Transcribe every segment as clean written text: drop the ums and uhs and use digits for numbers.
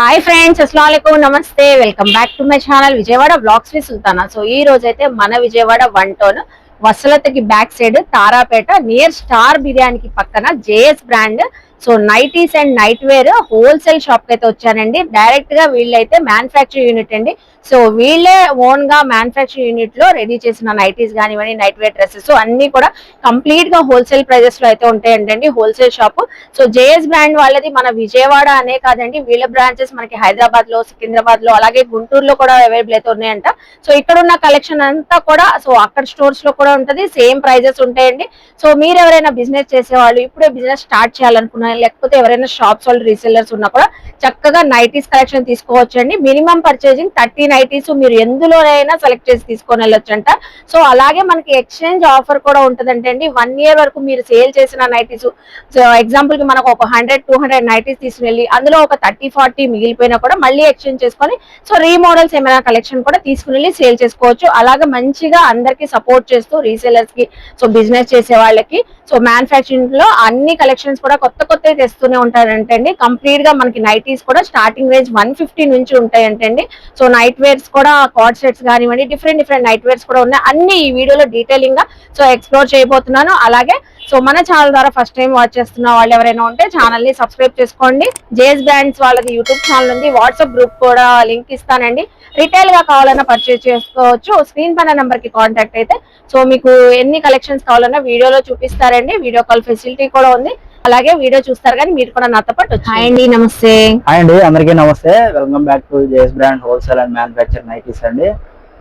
Hi friends, అస్సలాముఅలైకుం, నమస్తే. Welcome back to my channel Vijayawada vlogs with Sultana. So ఈ రోజు అయితే మన విజయవాడ 1 టౌన్ వసలతకి back side Tarapeta near star బిర్యానీకి పక్కన J S brand so nighties and night wear wholesale shop కి అయితే వచ్చానండి. డైరెక్ట్ గా వీళ్ళైతే మ్యానుఫ్యాక్చరింగ్ యూనిట్ అండి. సో వీళ్ళే ఓన్ గా మ్యానుఫ్యాక్చరింగ్ యూనిట్ లో రెడీ చేసిన నైటీస్ కానివ్వండి, నైట్ వేర్ డ్రెస్సెస్ అన్ని కూడా కంప్లీట్ గా హోల్సేల్ ప్రైజెస్ లో అయితే ఉంటాయండి. Wholesale shop. So JS brand వాళ్ళది మన విజయవాడ అనే కాదండి, వీళ్ళ బ్రాంచెస్ మనకి హైదరాబాద్ లో, సికింద్రాబాద్ లో, అలాగే గుంటూరులో కూడా అవైలబుల్ అయితే ఉన్నాయంట. సో ఇక్కడ ఉన్న కలెక్షన్ అంతా కూడా సో అక్కడ స్టోర్స్ లో కూడా ఉంటది, సేమ్ ప్రైజెస్ ఉంటాయండి. సో మీరు ఎవరైనా బిజినెస్ చేసేవాళ్ళు, ఇప్పుడే బిజినెస్ స్టార్ట్ చేయాలనుకున్నా, లేకపోతే ఎవరైనా షాప్స్ వాళ్ళు రీసెల్లర్స్ ఉన్నా కూడా చక్కగా నైటీస్ కలెక్షన్ తీసుకోవచ్చండి. మినిమం పర్చేజింగ్ 30 నైటీస్ మీరు ఎందులోనైనా సెలెక్ట్ చేసి తీసుకొని వెళ్ళొచ్చంట. సో అలాగే మనకి ఎక్స్చేంజ్ ఆఫర్ కూడా ఉంటదంటే అండి. 1 year వరకు మీరు సేల్ చేసిన నైటీస్, సో ఎగ్జాంపుల్ కి మనకు ఒక 100-200 నైటీస్ తీసుకెళ్ళి అందులో ఒక 30-40 మిగిలిపోయినా కూడా మళ్ళీ ఎక్స్చేంజ్ చేసుకొని సో రీమోడల్స్ ఏమైనా కలెక్షన్ కూడా తీసుకుని వెళ్ళి సేల్ చేసుకోవచ్చు. అలాగే మంచిగా అందరికి సపోర్ట్ చేస్తూ రీసేలర్స్ కి, సో బిజినెస్ చేసే వాళ్ళకి, సో మ్యానుఫ్యాక్చరింగ్ లో అన్ని కలెక్షన్స్ కూడా కొత్త కొత్తవి తెస్తూనే ఉంటారంటండి. కంప్లీట్ గా మనకి నైటీస్ కూడా స్టార్టింగ్ రేంజ్ 150 నుంచి ఉంటాయంటండి. సో నైట్ వేర్స్ కూడా కార్డ్ సెట్స్ కానివ్వండి, డిఫరెంట్ నైట్ వేర్స్ కూడా ఉన్నాయి. అన్ని ఈ వీడియోలో డీటెయిలింగ్ గా సో ఎక్స్ప్లోర్ చేయబోతున్నాను. అలాగే సో మన ఛానల్ ద్వారా ఫస్ట్ టైం వాచ్ చేస్తున్న వాళ్ళు ఎవరైనా ఉంటే ఛానల్ ని సబ్స్క్రైబ్ చేసుకోండి. జేఎస్ బ్రాండ్స్ వాళ్ళది యూట్యూబ్ ఛానల్ ఉంది, వాట్సాప్ గ్రూప్ కూడా లింక్ ఇస్తానండి. రిటైల్ గా కావాలన్నా పర్చేజ్ చేసుకోవచ్చు. స్క్రీన్ పైన నెంబర్ కి కాంటాక్ట్ అయితే సో మీకు ఎన్ని కలెక్షన్స్ కావాలన్నా వీడియోలో చూపిస్తారండి. వీడియో కాల్ ఫెసిలిటీ కూడా ఉంది. అలాగే వీడియో చూస్తారు కానీ మీరు కూడా నాతో పాటు వచ్చి. హాయ్ అండి, నమస్తే. హాయ్ అండి, అందరికీ నమస్తే. Welcome back to JS brand wholesale and manufacture nighties అండి.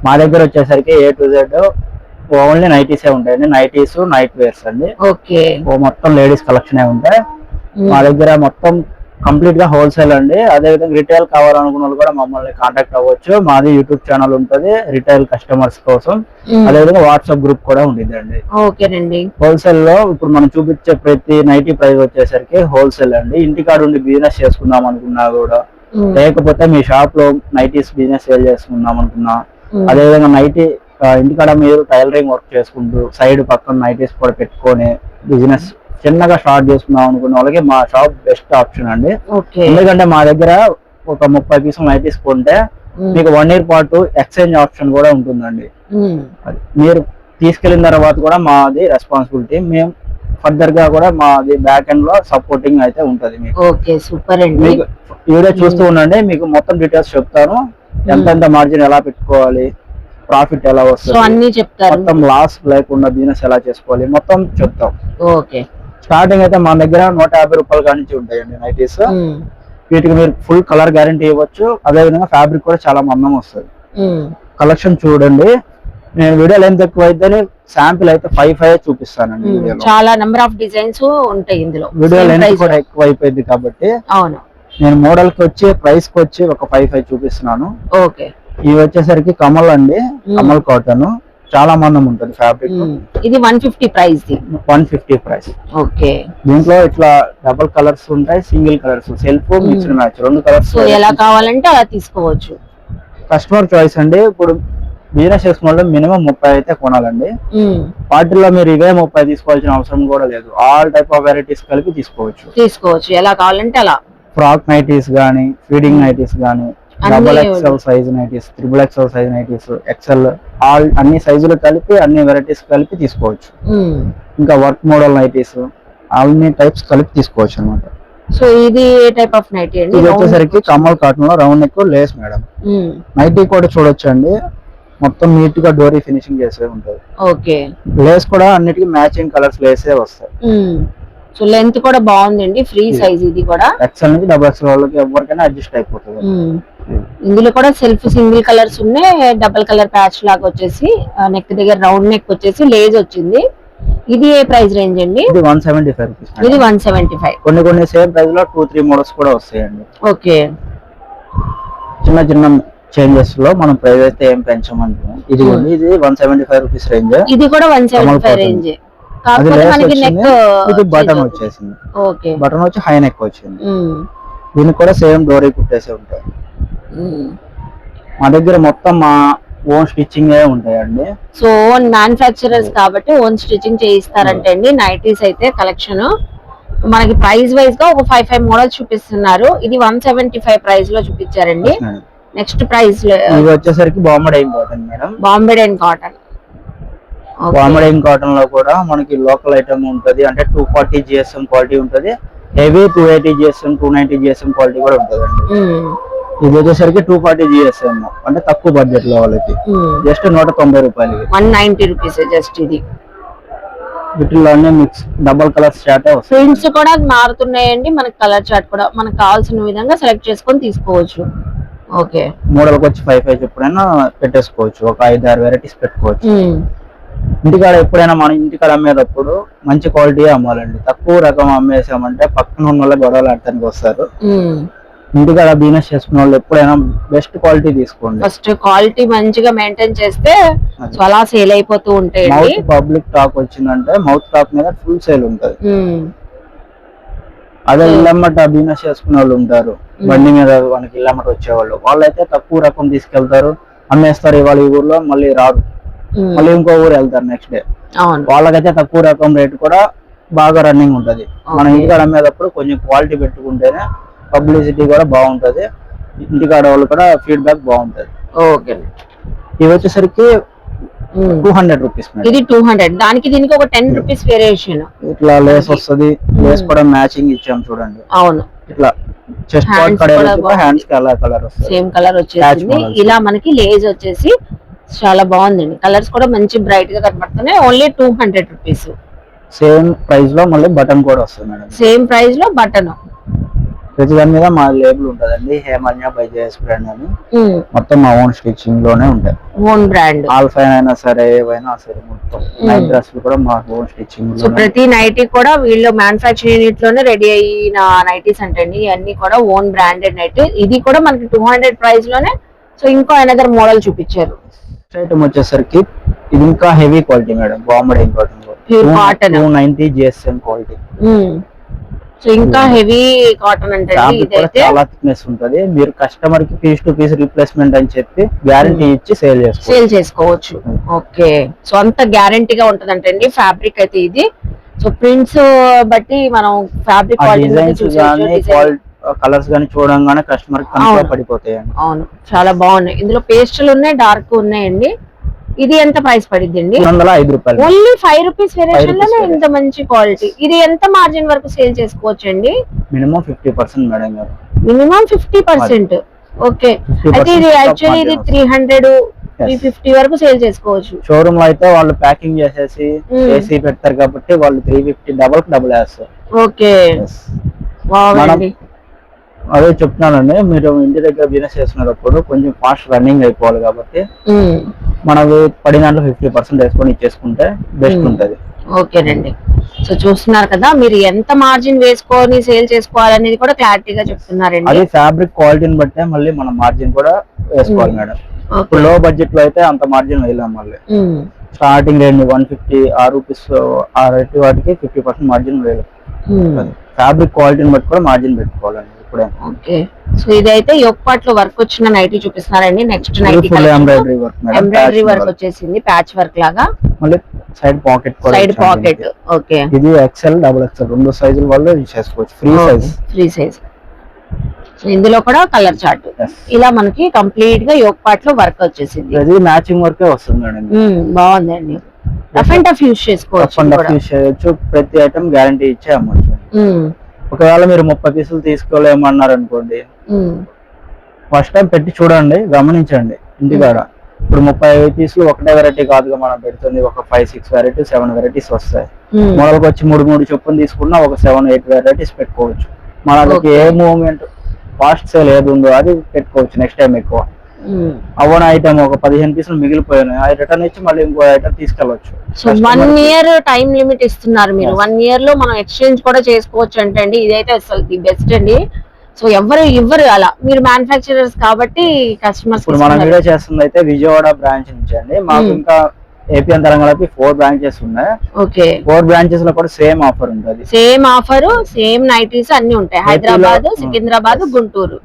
మా దగ్గర వచ్చేసరికి A to Z ఓన్లీ నైటీసే ఉంటాయండి. నైటీస్, నైట్ వేర్స్ అండి. ఓకే. మొత్తం లేడీస్ కలెక్షన్ ఉంటాయి మా దగ్గర. మొత్తం కంప్లీట్ గా హోల్సేల్ అండి. అదే విధంగా రిటైల్ కావాలనుకున్న వాళ్ళు కూడా మమ్మల్ని కాంటాక్ట్ అవ్వచ్చు. మాది యూట్యూబ్ ఛానల్ ఉంటుంది రిటైల్ కస్టమర్స్ కోసం. అదే విధంగా వాట్సాప్ గ్రూప్ కూడా ఉంటుంది అండి. ఓకేనండి. హోల్సేల్ లో ఇప్పుడు మనం చూపించే ప్రతి నైటీ ప్రైస్ వచ్చేసరికి హోల్సేల్ అండి. ఇంటికాడ ఉండి బిజినెస్ చేసుకుందాం అనుకున్నా కూడా, లేకపోతే మీ షాప్ లో నైటీస్ బిజినెస్ సేల్ చేసుకుందాం అనుకున్నా, అదే విధంగా నైటీ ఇంటికాడ మీరు టైలరింగ్ వర్క్ చేసుకుంటూ సైడ్ పక్కన నైటీస్ కూడా పెట్టుకొని బిజినెస్ చిన్నగా స్టార్ట్ చేసుకుందాం అనుకున్న వాళ్ళకి మా షాప్ బెస్ట్ ఆప్షన్ అండి. ఎందుకంటే మా దగ్గర ఒక 30 పీసులు నైటీస్ కొంటే మీకు 1 year పాటు ఎక్స్చేంజ్ ఆప్షన్ కూడా ఉంటుందండి. మీరు తీసుకెళ్లిన తర్వాత కూడా మాది రెస్పాన్సిబిలిటీ. మేము ఫర్దర్ గా కూడా మాది బ్యాక్ ఎండ్ లో సపోర్టింగ్ అయితే ఉంటది మీకు. ఓకే, సూపర్ అండి. మీకు వీడియో చూస్తూ ఉండండి, మీకు మొత్తం డీటెయిల్స్ చెప్తాను. ఎంత మార్జిన్ ఎలా పెట్టుకోవాలి, ప్రాఫిట్ ఎలా వస్తుంది, అన్ని చెప్తారు. మొత్తం లాస్ లేకుండా బిజినెస్ ఎలా చేసుకోవాలి మొత్తం చెప్తాం. ఓకే. స్టార్టింగ్ అయితే మా దగ్గర 150 రూపాయల కాడి నుంచి ఉంటాయండి నైటీస్. వీటికి మీరు ఫుల్ కలర్ గ్యారంటీ ఇవ్వచ్చు. అదే విధంగా ఫ్యాబ్రిక్ కూడా చాలా మందం వస్తుంది. కలెక్షన్ చూడండి. నేను వీడియో లెంత్ ఎక్కువ అయితే శాంపిల్ అయితే 5 చూపిస్తానండి. చాలా నెంబర్ ఆఫ్ డిజైన్స్ ఉంటాయి ఇందులో. వీడియో లెంత్ కూడా ఎక్కువ అయిపోయింది కాబట్టి అవును, నేను మోడల్ కి వచ్చి ప్రైస్ కి వచ్చి ఒక 5 చూపిస్తున్నాను. ఓకే. ఇవి వచ్చేసరికి కమల్ అండి, కమల్ కాటన్. చాలా మందం ఉంటుంది ఫ్యాబ్రిక్. ఇది 150 ప్రైస్. 150 ప్రైస్. ఓకే. దీంట్లో ఇట్లా డబుల్ కలర్స్ ఉంటాయి, single colours, self, mixed match 2 colours. ఎలా కావాలంటే అలా తీసుకోవచ్చు. కస్టమర్ చాయిస్ అండి. ఇప్పుడు బిజినెస్ చేసుకున్న వాళ్ళు మినిమం 30 అయితే కొనాలండి. వాటిల్లో మీరు ఇవే 30 తీసుకోవాల్సిన అవసరం కూడా లేదు. ఆల్ టైప్ ఆఫ్ వెరైటీస్ కలిపి తీసుకోవచ్చు. ఎలా కావాలంటే అలా. ఫ్రాక్ నైటీస్ గానీ, ఫీడింగ్ నైటీస్ గానీ, XXL size nighties, XXL size nighties, XL, all అన్ని సైజులు కలిపి, అన్ని వెరైటీస్ కలిపి తీసుకోవచ్చు. ఇంకా వర్క్ మోడల్ నైటీస్ అన్ని టైప్స్ కలిపి తీసుకోవచ్చు అనమాట. సో ఇది ఏ టైప్ ఆఫ్ నైటీ అండి? ఇది వచ్చేసరికి కమల్ కాటన్ లో round neck lace madam. Nighty కూడా చూడొచ్చు అండి. మొత్తం నీట్ గా డోరీ ఫినిషింగ్ చేసే ఉంటుంది. ఓకే. లేస్ కూడా అన్నిటికీ మ్యాచింగ్ కలర్స్ లేసే వస్తాయి. సో లెంత్ కూడా బాగుందండి, ఫ్రీ సైజ్. ఇది కూడా XL నుంచి XXL వాళ్ళకి ఎవరికైనా అడ్జస్ట్ అయిపోతుంది. ఇందులో కూడా సెల్ఫ్ సింగిల్ కలర్స్ ఉన్నాయి. డబుల్ కలర్ ప్యాచ్ లాగా వచ్చేసి నెక్ దగ్గర రౌండ్ నెక్ వచ్చేసి లేజ్ వచ్చింది. ఇది ఏ ప్రైస్ రేంజ్ అండి? ఇది 175 రూపీస్. ఇది 175. కొన్ని సేమ్ ప్రైస్ లో 2-3 మోడల్స్ కూడా వస్తాయండి. ఓకే. చిన్న చేంజెస్ లో మనం ప్రైస్ అయితే ఏం పెంచమంటున్నాం. ఇది 175 రూపీస్ రేంజ్. ఇది కూడా 175 రేంజ్. ఇది బటన్ వచ్చేసింది. ఓకే. బటన్ వచ్చి హై నెక్ వచ్చింది. దీనికి కూడా సేమ్ డోరీ కుట్టేసే ఉంటాయి. మా దగ్గర మొత్తం మా ఓన్ స్టిచ్చింగ్ ఉంటాయండి. సో ఓన్ మ్యానుఫ్యాక్చరర్స్ కాబట్టి ఓన్ స్టిచ్చింగ్ చేయిస్తారంటే అండి నైటీస్ అయితే కలెక్షన్. మనకి ప్రైస్ వైజ్ గా ఒక 5 మోడల్స్ చూపిస్తున్నారు. ఇది 175 ప్రైస్ లో చూపించారండి. నెక్స్ట్ ప్రైస్ ఇది వచ్చేసరికి Bombay cotton madam. Bombay cotton. Bombay cotton లో కూడా మనకి లోకల్ ఐటమ్ ఉంటది, అంటే 240 GSM క్వాలిటీ ఉంటది, హెవీ 280 GSM 290 GSM క్వాలిటీ కూడా ఉంటదండి. ఇది వచ్చేసరికి 240 GSM, అంటే తక్కువ బడ్జెట్ లో వాళ్ళకి జస్ట్ 190 రూపాయలు, 190 రూపీస్ జస్ట్. ఇది వీటిలోనే మిక్స్ డబల్ కలర్ చార్ట్ వస్తుంది. ప్రింట్స్ కూడా మారుతున్నాయండి, మనకి కలర్ చార్ట్ కూడా మనకు కావాల్సిన విధంగా సెలెక్ట్ చేసుకొని తీసుకోవచ్చు. ఓకే, మోడల్కి వచ్చి 5 ఎప్పుడైనా పెట్టేసుకోవచ్చు, ఒక 5-6 వెరైటీస్ పెట్టుకోవచ్చు. ఇంటికాడ ఎప్పుడైనా మనం ఇంటికాడ అమ్మేటప్పుడు మంచి క్వాలిటీ అమ్మాలండి. తక్కువ రకం అమ్మేసామంటే పక్కన ఉన్న వాళ్ళ గొడవలు ఆడటానికి వస్తారు. ఇంటికాడ బిజినెస్ చేసుకున్న వాళ్ళు ఎప్పుడైనా బెస్ట్ క్వాలిటీ తీసుకోండి. ఫస్ట్ క్వాలిటీ మంచిగా మెయింటైన్ చేస్తే చాలా సేల్ అయిపోతూ ఉంటాయి. మౌత్ పబ్లిక్ టాక్ వచ్చిందంటే మౌత్ టాక్ మీద ఫుల్ సేల్ ఉంటది. అదే ఇల్లమ్మట బిజినెస్ చేసుకునే వాళ్ళు ఉంటారు, బండి మీద మనకి ఇల్లమ్మట వచ్చేవాళ్ళు, వాళ్ళైతే తక్కువ రకం తీసుకెళ్తారు, అమ్మేస్తారు. ఇవాళ ఈ ఊర్లో మళ్ళీ రాదు, మళ్ళీ ఇంకో ఊరు వెళ్తారు నెక్స్ట్ డే. వాళ్ళకైతే తక్కువ రకం రేట్ కూడా బాగా రన్నింగ్ ఉంటది. మనం ఇంటికాడ అమ్మేటప్పుడు కొంచెం క్వాలిటీ పెట్టుకుంటేనే పబ్లిసిటీ కూడా బాగుంటది, ఇంటికాడ వాళ్ళు కూడా ఫీడ్బ్యాక్ బాగుంటది. ఓకే, ఇది వచ్చేసరికి 200 రూపీస్. ఇది 200, దానికి దీనికి ఒక 10 రూపీస్ వేరియేషన్. ఇట్లా లేస్ వస్తుంది, లేస్ కూడా మ్యాచింగ్ ఇచ్చాం చూడండి. అవును, ఇట్లా చెస్ట్ పార్ట్ కడే హ్యాండ్స్ కి అలా కలర్ వస్తుంది, సేమ్ కలర్ వచ్చేసింది. ఇలా మనకి లేస్ వచ్చేసి చాలా బాగుందండి, కలర్స్ కూడా మంచి బ్రైట్ గా కనబడుతున్నాయి. Only 200 rupees. సేమ్ ప్రైస్ లో మళ్ళీ బటన్ కూడా వస్తుంది మేడం. సేమ్ ప్రైస్ లో బటన్, ప్రతి దాని మీద మా లేబుల్ ఉంటదండి, హేమన్య బై జేఎస్ బ్రాండ్ అని. మొత్తం మా ఓన్ స్టిచ్చింగ్ లోనే ఉంటాయి, ఓన్ బ్రాండ్. ఆల్ఫైన్ అయినా సరే, ఏవైనా సరే మొత్తం నైట్ డ్రెస్సులు కూడా మా ఓన్ స్టిచ్చింగ్. సో ప్రతి నైటీ కూడా వీళ్ళు మ్యానుఫ్యాక్చరింగ్ యూనిట్ లోనే రెడీ అయిన నైటీస్ అంటండి, ఇవన్నీ కూడా ఓన్ బ్రాండెడ్ నైటీ. ఇది కూడా మనకి 200 ప్రైస్ లోనే. సో ఇంకో అనదర్ మోడల్ చూపించారు. ఐటమ్ వచ్చేసరికి ఇది ఇంకా heavy quality madam, Bombay cotton, pure cotton, 290 GSM quality. So ఇంకా హెవీ కాటన్ అంటే చాలా థిక్నెస్ ఉంటది. మీరు కస్టమర్ కి పీస్ టు పీస్ రీప్లేస్మెంట్ అని చెప్పి గ్యారంటీ ఇచ్చి సేల్ చేసుకోవచ్చు. ఓకే, సో అంత గ్యారంటీగా ఉంటదంటండి ఫ్యాబ్రిక్ అయితే ఇది. సో ప్రింట్స్ బట్టి మనం ఫ్యాబ్రిక్ కలర్స్ గానీ చూడంగానే కస్టమర్ కి పడిపోతాయండి. అవును, చాలా బాగున్నాయి. ఇందులో పేస్టల్ ఉన్నాయి, డార్క్ ఉన్నాయండి. ఇది ఎంత ప్రైస్ పడింది అండి? 205 రూపాయలు. ఓన్లీ 5 రూపీస్ వేరియేషన్ లోనే ఇంత మంచి క్వాలిటీ. ఇది ఎంత మార్జిన్ వరకు సేల్ చేసుకోవచ్చు అండి? మినిమం 50% మేడం గారు. మినిమం 50%. ఓకే, అయితే ఇది యాక్చువల్లీ ఇది 300 350 వరకు సేల్ చేసుకోవచ్చు. షోరూమ్ లో అయితే వాళ్ళు ప్యాకింగ్ చేసేసి ఏసీ పెడతారు కాబట్టి వాళ్ళు 350 డబుల్ వేస్తారు. ఓకే, అదే చెప్తున్నానండి, మీరు ఇంటి దగ్గర బిజినెస్ చేస్తున్నప్పుడు కొంచెం ఫాస్ట్ రన్నింగ్ అయిపోవాలి కాబట్టి మనకు పడిన 50% వేసుకొని ఇచ్చేసుకుంటే బెస్ట్ ఉంటది. ఓకేనండి, సో చూస్తున్నారు కదా, మీరు ఎంత మార్జిన్ వేసుకొని సేల్ చేసుకోవాలనేది కూడా క్లారిటీగా చెప్తున్నారండి. అది ఫ్యాబ్రిక్ క్వాలిటీని బట్టే మళ్ళీ మనం మార్జిన్ కూడా వేసుకోవాలి మేడం. ఇప్పుడు లో బడ్జెట్ లో అయితే అంత మార్జిన్ వేయలేం. మళ్ళీ స్టార్టింగ్ రేంజ్ 150 ఆ రూపీస్ ఆ రేట్ వాటికి 50% మార్జిన్ వేయలేదు. ఫ్యాబ్రిక్ క్వాలిటీని బట్టి కూడా మార్జిన్ పెట్టుకోవాలండి. ఓకే, సో ఇదైతే యొక్పాట్ లో వర్క్ వచ్చిన నైటీ చూపిస్తున్నారండి. నెక్స్ట్ నైటీ ఎంబ్రాయిడరీ వర్క్ వచ్చేసింది, ప్యాచ్ వర్క్ లాగా. మళ్ళీ సైడ్ పాకెట్. ఓకే, ఇది XL XXL రెండు సైజుల వాళ్ళు యూస్ చేసుకోవచ్చు. Free size. ఇందులో కూడా కలర్ చార్ట్. ఇలా మనకి కంప్లీట్ గా యొక్పాట్ లో వర్క్ వచ్చేసింది. ఇది మ్యాచింగ్ వర్కే వస్తుంది మేడం. బాగుందండి, రఫ్ అండ్ టఫ్ యూస్ చేసుకోవచ్చు. ప్రతి ఐటమ్ గ్యారంటీ ఇచ్చే అమ్మచ్చు. ఒకవేళ మీరు 30 పీసులు తీసుకోలేమన్నారు అనుకోండి, ఫస్ట్ టైం పెట్టి చూడండి, గమనించండి ఇంటికాడ. ఇప్పుడు 35 పీసులు ఒకటే వెరైటీ కాదుగా మనం పెడుతుంది, ఒక 5-6 వెరైటీస్ 7 వెరైటీస్ వస్తాయి. మోడల్కి వచ్చి 3 చొప్పున తీసుకున్నా ఒక 7-8 వెరైటీస్ పెట్టుకోవచ్చు. మనకి ఏ మూవ్మెంట్ ఫాస్ట్ సేల్ ఏది ఉందో అది పెట్టుకోవచ్చు. నెక్స్ట్ టైం ఎక్కువ అవన ఐటమ్ ఒక 15 పీసులు మిగిలిపోయినాయి, అది రిటర్న్ ఇచ్చి మళ్ళీ ఇంకో ఐటమ్ తీసుకెళ్ళవచ్చు. సో 1 ఇయర్ టైం లిమిట్ ఇస్తున్నారు మీరు. 1 ఇయర్ లో మనం ఎక్స్చేంజ్ కూడా చేసుకోవచ్చు అంటే ఇదైతే అసలు ది బెస్ట్ అండి. సో ఎవరు ఇవ్వరు అలా, మీరు మ్యానుఫ్యాక్చరర్స్ కాబట్టి కస్టమర్స్. ఇప్పుడు మనం వీడియో చేస్తుంది అయితే విజయవాడ బ్రాంచ్ నుంచి అండి. మాకు ఇంకా ఏపీ అండ్ తెలంగాణకి 4 బ్రాంచెస్ ఉన్నాయి. ఓకే 4 బ్రాంచెస్ లో కూడా సేమ్ ఆఫర్ ఉంటుంది. సేమ్ ఆఫర్, సేమ్ నైటీస్ అన్ని ఉంటాయి. హైదరాబాద్, సికింద్రాబాద్, గుంటూరు,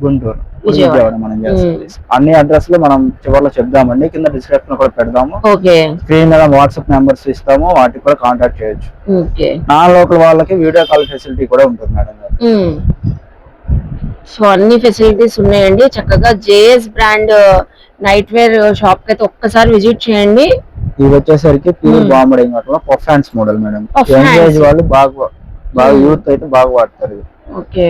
విజయవాడ మనం చేస్తుంది. అన్ని అడ్రస్ లో మనం చివరిలో చెప్దామండి, కింద డిస్క్రిప్షన్ కూడా పెడదాము. ఓకే స్క్రీన్ మీద వాట్సాప్ నెంబర్స్ ఇస్తాము, వాటికి కూడా కాంటాక్ట్ చేయొచ్చు. ఓకే నాన్ లోకల్ వాళ్ళకి వీడియో కాల్ ఫెసిలిటీ కూడా ఉంటుంది మేడం గారు. సో అన్ని ఫెసిలిటీస్ ఉన్నాయండి. చక్కగా JS brand night wear shop కి అయితే ఒక్కసారి విజిట్ చేయండి. ఇది వచ్చేసరికి ప్యూర్ బాంబడింగ్ అట్లా puff hands model madam. Age వాళ్ళు బాగా యూత్ అయితే బాగా వాడతారు. ఓకే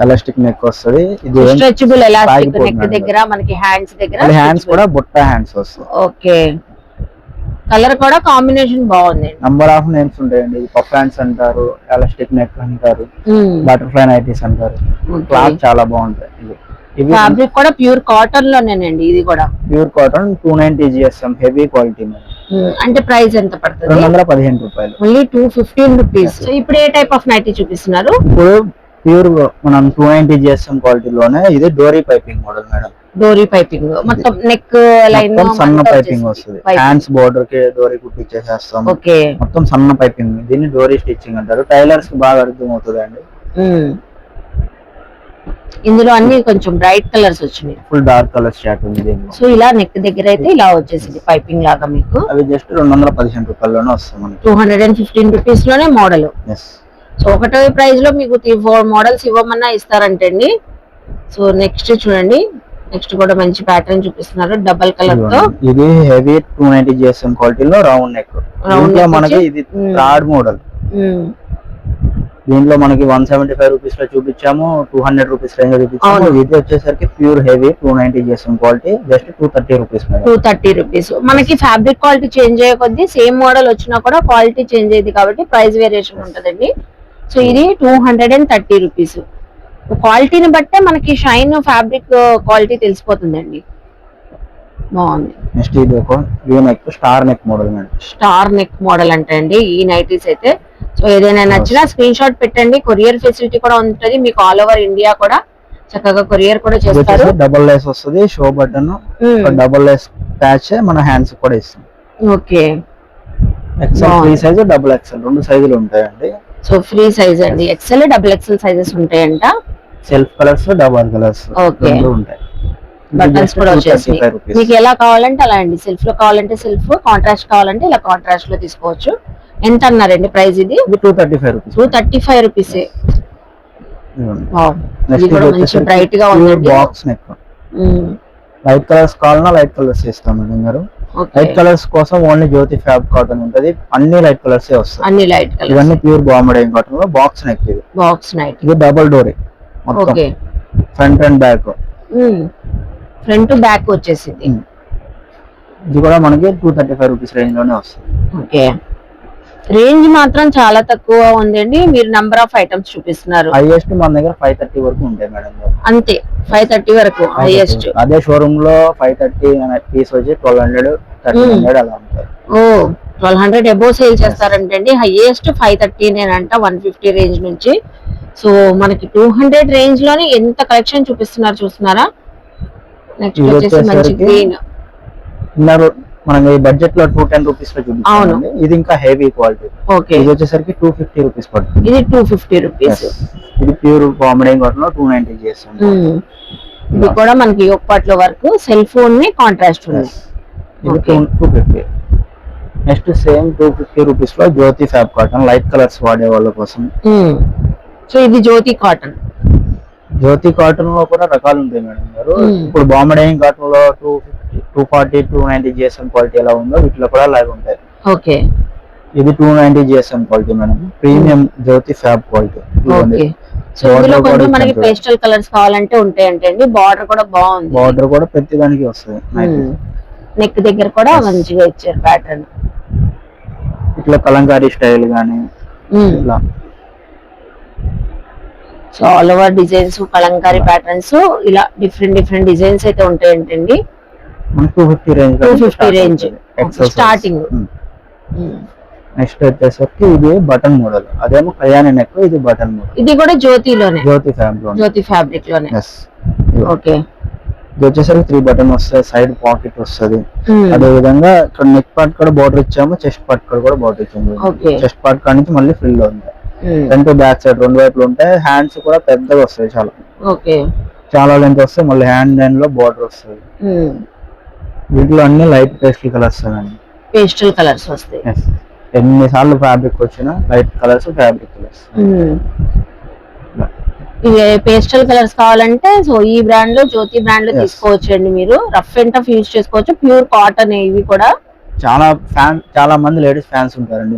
ఎలాస్టిక్ నెక్ వస్తుంది, ఇది స్ట్రెచబుల్ ఎలాస్టిక్ నెక్ దగ్గర మనకి హ్యాండ్స్ దగ్గర, హ్యాండ్స్ కూడా బుట్ట హ్యాండ్స్ వస్తాయి. ఓకే కలర్ కూడా కాంబినేషన్ బాగుంది. నంబర్ ఆఫ్ నేమ్స్ ఉంటాయండి. పఫ్ హ్యాండ్స్ అంటారు, ఎలాస్టిక్ నెక్ అంటారు, బటర్ఫ్లై నైటీస్ అంటారు. క్లాత్ చాలా బాగుంటాయి. ఇది ఫ్యాబ్రిక్ కూడా ప్యూర్ కాటన్ లోనేనండి. ఇది కూడా pure cotton 290 GSM heavy quality. అంటే ప్రైస్ ఎంత పడుతుంది? 215 రూపాయలు. Only 215 rupees. సో ఇప్పుడు ఏ టైప్ ఆఫ్ నైటీ చూపిస్తున్నారు? ఇప్పుడు ప్యూర్ మనం 290 GSM క్వాలిటీలోనే ఇది డోరీ పైపింగ్ మోడల్ మేడం. డోరీ పైపింగ్ మొత్తం నెక్ లైన్ సన్న పైపింగ్ వస్తుంది. హ్యాండ్స్ బోర్డర్ కి డోరీ కుట్టించేసేస్తాం. ఓకే మొత్తం సన్న పైపింగ్, దీన్ని డోరీ స్టిచ్చింగ్ అంటారు. టైలర్స్ కి బాగా అర్థం అవుతుంది అండి. ఇందులో అన్ని కొంచెం బ్రైట్ కలర్స్ వచ్చినాయి. ఫుల్ డార్క్ కలర్ స్టార్ట్ ఉంది దీనిలో. సో ఇలా నెక్ దగ్గర అయితే ఇలా వచ్చేసింది పైపింగ్ లాగా మీకు. అవి జస్ట్ 215 రూపాయల్లోనే వస్తాయి మనకి. 215 రూపీస్ లోనే మోడల్. సో ఒకటో ప్రైస్ లో మీకు 4 మోడల్స్ ఇవ్వమన్నా ఇస్తారంటండి. సో నెక్స్ట్ చూడండి, నెక్స్ట్ కూడా మంచి ప్యాటర్న్ చూపిస్తున్నారు డబల్ కలర్ తో. ఇది హెవీ 290 GSM క్వాలిటీలో రౌండ్ నెక్. దీంట్లో మనకి ఇది థర్డ్ మోడల్. దీంట్లో మనకి 175 రూపీస్ లో చూపించాము, 200 రూపీస్ రేంజ్ చూపించాము. ఇది వచ్చేసరికి pure heavy 290 GSM quality, just 230 rupees. 230 rupees. మనకి ఫ్యాబ్రిక్ క్వాలిటీ చేంజ్ అయ్యే కొద్దీ సేమ్ మోడల్ వచ్చినా కూడా క్వాలిటీ చేంజ్ అయ్యింది కాబట్టి ప్రైస్ వేరియేషన్ ఉంటదండి. సో ఇది 230 రూపీస్. క్వాలిటీని బట్టే మనకి షైన్ ఫ్యాబ్రిక్ క్వాలిటీ తెలిసిపోతుందండి. బాగుంది. నెక్స్ట్ ఇది ఒక V neck star neck model madam. Star neck model అంటే అండి ఈ నైటీస్ అయితే. సో ఏదైనా నచ్చినా స్క్రీన్ షాట్ పెట్టండి. కొరియర్ ఫెసిలిటీ కూడా ఉంటుంది మీకు. ఆల్ ఓవర్ ఇండియా కూడా చక్కగా కొరియర్ కూడా చేస్తారు. డబుల్ లేస్ వస్తుంది, show button, double lace patch మన హ్యాండ్స్ కూడా ఇస్తుంది. Okay XL, free size, double XL 2 సైజులు ఉంటాయండి. సో ఫ్రీ సైజ్ అండి, ఎక్సెల్, డబుల్ ఎక్సెల్ సైజెస్ ఉంటాయంట. సెల్ఫ్ కలర్స్, డబుల్ కలర్స్ రెండు ఉంటాయి. బటన్స్ కూడా వచ్చేసి మీకు ఎలా కావాలంటే అలా అండి. సెల్ఫ్ లో కావాలంటే సెల్ఫ్, కాంట్రాస్ట్ కావాలంటే ఇలా కాంట్రాస్ట్ లో తీసుకోవచ్చు. ఎంత అన్నారండి ప్రైస్? ఇది 235 రూపీస్. 235 రూపీస్. మంచి బ్రైట్ గా ఉంది. Box neck. లైట్ కలర్స్ కావాలన్నా లైట్ కలర్స్ ఇస్తాం మేడం గారు. లైట్ కలర్స్ కోసం ఓన్లీ జ్యోతి ఫ్యాబ్ కాటన్ ఉంటది. అన్ని లైట్ కలర్స్ వస్తాయి. అన్ని లైట్ కలర్స్. ఇవన్నీ ప్యూర్ బాంబడింగ్ కాటన్ లో బాక్స్ నెక్. ఇది బాక్స్ నెక్. ఇది డబుల్ డోరీ మొత్తం. Front and back. Front back వచ్చేసింది. ఇది కూడా మనకి 235 రూపీస్ రేంజ్ లోనే వస్తుంది. ఓకే రేంజ్ మాత్రం చాలా తక్కువ ఉందండి. మీరు నంబర్ ఆఫ్ ఐటమ్స్ చూపిస్తున్నారు. హైయెస్ట్ మన దగ్గర 530 వరకు ఉంటాయి మేడం. అంతే 530 వరకు హైయెస్ట్. అదే షోరూమ్ లో 530 పీస్ వచ్చి 1200, 1300 అలా ఉంటాయి. ఓ 1200 అబోవ్ సేల్ చేస్తారంటండి. హైయెస్ట్ 530 నేనంట 150 రేంజ్ నుంచి. సో మనకి 200 రేంజ్ లోనే ఎంత కలెక్షన్ చూపిస్తున్నారు చూస్తున్నారా. నెక్స్ట్ వచ్చేసి మంచి గ్రీన్. మనం ఈ బడ్జెట్ లో 210 రూపీస్ లో చూపిస్తాం. ఇది ఇంకా హెవీ క్వాలిటీ. ఓకే ఇది వచ్చేసరికి 250 రూపీస్ పడుతుంది. ఇది 250 రూపీస్. ఇది ప్యూర్ బాంబడింగ్ కాటన్ లో 290 GSM. ఇది కూడా మనకి యోగపాట్లో వరకు సెల్ ఫోన్ ని కాంట్రాస్ట్ ఉంది. ఇది 250. నెక్స్ట్ సేమ్ 250 రూపీస్ లో జ్యోతి ఫ్యాబ్ కాటన్, లైట్ కలర్స్ వాడే వాళ్ళ కోసం. సో ఇది జ్యోతి కాటన్. జ్యోతి కాటన్ లో కూడా రకాలు ఉంటాయి మేడం గారు. ఇప్పుడు బాంబడింగ్ కాటన్ లో 240, 290 GSM క్వాలిటీ ఎలా ఉందో వీటిలో కూడా అలాగే ఉంటాయి. ఓకే ఇది 290 GSM క్వాలిటీ మేడం. ప్రీమియం జ్యోతి ఫ్యాబ్ క్వాలిటీ. సో ఇందులో కొంచెం మనకి పేస్టల్ కలర్స్ కావాలంటే ఉంటాయంటే అండి. బార్డర్ కూడా బాగుంది. బార్డర్ కూడా ప్రతి దానికి వస్తుంది. నెక్ దగ్గర కూడా మంచిగా ఇచ్చారు ప్యాటర్న్. ఇట్లా కలంకారీ స్టైల్ గానీ ఇట్లా. So all over designs, Kalamkari patterns ఇలా డిఫరెంట్ డిజైన్స్ అయితే ఉంటాయంటండి. 250 రేంజ్ స్టార్టింగ్. నెక్స్ట్ వచ్చేసరికి ఇది బటన్ మోడల్. అదేమో కళ్యాణి నెక్, ఇది బటన్ మోడల్. ఇది కూడా జ్యోతిలోనే, జ్యోతి ఫ్యాబ్రిక్ లోనే. ఓకే ఇది వచ్చేసరికి 3 బటన్ వస్తాయి, సైడ్ పాకెట్ వస్తుంది. అదే విధంగా ఇక్కడ నెక్ పార్ట్ కూడా బార్డర్ ఇచ్చాము, చెస్ట్ పార్ట్ కూడా బార్డర్ ఇచ్చాము. చెస్ట్ పార్ట్ కాడ నుంచి మళ్ళీ ఫ్రిల్ ఉంది. ఫ్రంట్ బ్యాక్ సైడ్ రెండు వైపులు ఉంటాయి. హ్యాండ్స్ కూడా పెద్దగా వస్తాయి, చాలా లెంత్ వస్తాయి. మళ్ళీ హ్యాండ్ లైన్ లో బార్డర్ వస్తుంది. వీటిలో అన్ని లైట్ పేస్టల్ కలర్స్ అండి. పేస్టల్ కలర్స్ వస్తాయి. ఎన్నిసార్లు ఫ్యాబ్రిక్ వచ్చినా లైట్ కలర్స్, ఫ్యాబ్రిక్ కలర్స్. ఇవి పేస్టల్ కలర్స్ కావాలంటే సో ఈ బ్రాండ్ లో, జ్యోతి బ్రాండ్ లో తీసుకోవచ్చు అండి. మీరు రఫ్ అండ్ టఫ్ యూజ్ చేసుకోవచ్చు. ప్యూర్ కాటన్ ఇవి కూడా. చాలా మంది లేడీస్ ఫ్యాన్స్ ఉంటారండి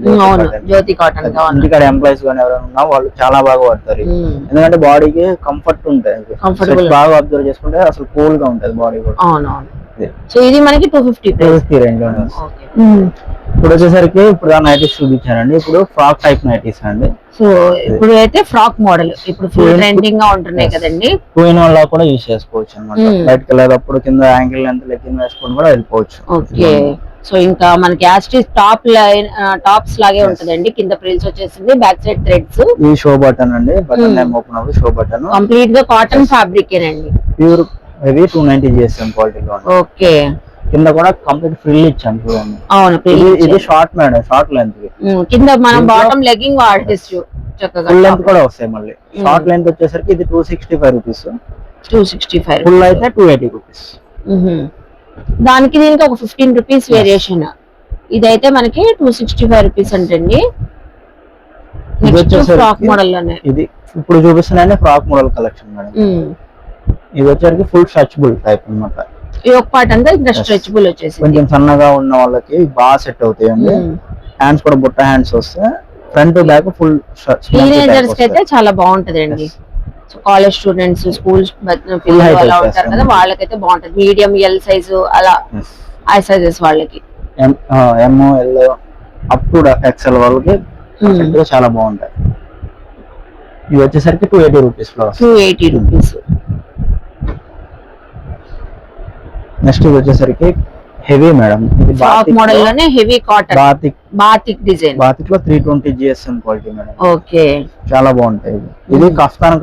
జ్యోతి కాటన్. ఇంటికాడ ఎంప్లాయీస్ కానీ ఎవరైనా ఉన్నా వాళ్ళు చాలా బాగా పడతారు. ఎందుకంటే బాడీకి కంఫర్ట్ ఉంటాయి, బాగా అబ్జర్వ్ చేసుకుంటే అసలు కూల్ గా ఉంటది బాడీ కూడా. అవునవును. సో ఇది మనకి 250 రేంజ్ లో. ఇప్పుడు వచ్చేసరికి ఇప్పుడు నైటీస్ చూపించారండి. ఇప్పుడు ఫ్రాక్ టైప్ నైటీస్ అండి. సో ఇప్పుడు అయితే ఫ్రాక్ మోడల్ ఇప్పుడు ఫుల్ ట్రెండింగ్ గా ఉంటున్నాయి కదండి. 2-in-1 లా కూడా యూజ్ చేసుకోవచ్చు అన్నమాట. బయటకి వెళ్ళేటప్పుడు కింద యాంకిల్ లెంత్ లెగ్గిన్ వేసుకొని కూడా వెళ్ళిపోవచ్చు. ఓకే. సో ఇంకా మనకి యాస్టిస్ టాప్ లైన్ టాప్స్ లాగే ఉంటదండి. కింద ప్రిల్స్ వచ్చేసింది, బ్యాక్ సైడ్ థ్రెడ్స్. ఈ షో బటన్ అండి, బటన్ నేమ్ ఓపెన్ అవ్వదు. షో బటన్ కంప్లీట్ గా కాటన్ ఫ్యాబ్రిక్ ఏనండి. ప్యూర్ హెవీ 290 GSM క్వాలిటీలో. ఓకే. కింద కూడా కంప్లీట్ ఫ్రిల్ ఇచ్చాం చూడండి. అవును, ఇది షార్ట్ మేడం, షార్ట్ లెంత్. కింద మనం బాటమ్ లెగ్గింగ్ వాడేచ్చు చక్కగా. ఫుల్ లెంత్ కూడా వస్తాయి మళ్ళీ. షార్ట్ లెంత్ వచ్చేసరికి ఇది 265 రూపీస్. 265. ఫుల్ అయితే 280 రూపీస్. దానికి దీనికి ఒక 15 రూపీస్ వేరియేషన్. ఇదైతే మనకి 265 రూపీస్ అంటండి. ఫ్రాక్ మోడల్ లోనే ఇది ఇప్పుడు చూపిస్తున్నానే ఫ్రాక్ మోడల్ కలెక్షన్ మేడం. ఇది వచ్చేసరికి ఫుల్ స్ట్రెచబుల్ టైప్ అన్నమాట. ఈ ఒక పార్ట్ అంతా ఇంకా స్ట్రెచబుల్ వచ్చేసి కొంచెం సన్నగా ఉన్న వాళ్ళకి బాగా సెట్ అవుతాయండి. హ్యాండ్స్ కూడా బుట్ట హ్యాండ్స్ వస్తాయి. Front back full. టీనేజర్స్ కి అయితే చాలా బాగుంటదండి. కాలేజ్ స్టూడెంట్స్, స్కూల్స్ పిల్లలు అలా ఉంటారు కదా, వాళ్ళకైతే బాగుంటది. మీడియం, ఎల్ సైజు అలా ఆ సైజెస్ వాళ్ళకి, ఎం, ఎల్ అప్ టు ఎక్స్ఎల్ వాళ్ళకి చాలా బాగుంటాయి. ఇవి వచ్చేసరికి 280 రూపీస్ లో. 280 రూపీస్. నెక్స్ట్ ఇది వచ్చేసరికి హెవీ మేడం. ఇది ఫ్రాక్ మోడల్ లోనే heavy cotton batik design. Batik లో 320 GSM క్వాలిటీ మేడం. ఓకే. చాలా బాగుంటాయి. ఇది కఫ్తాన్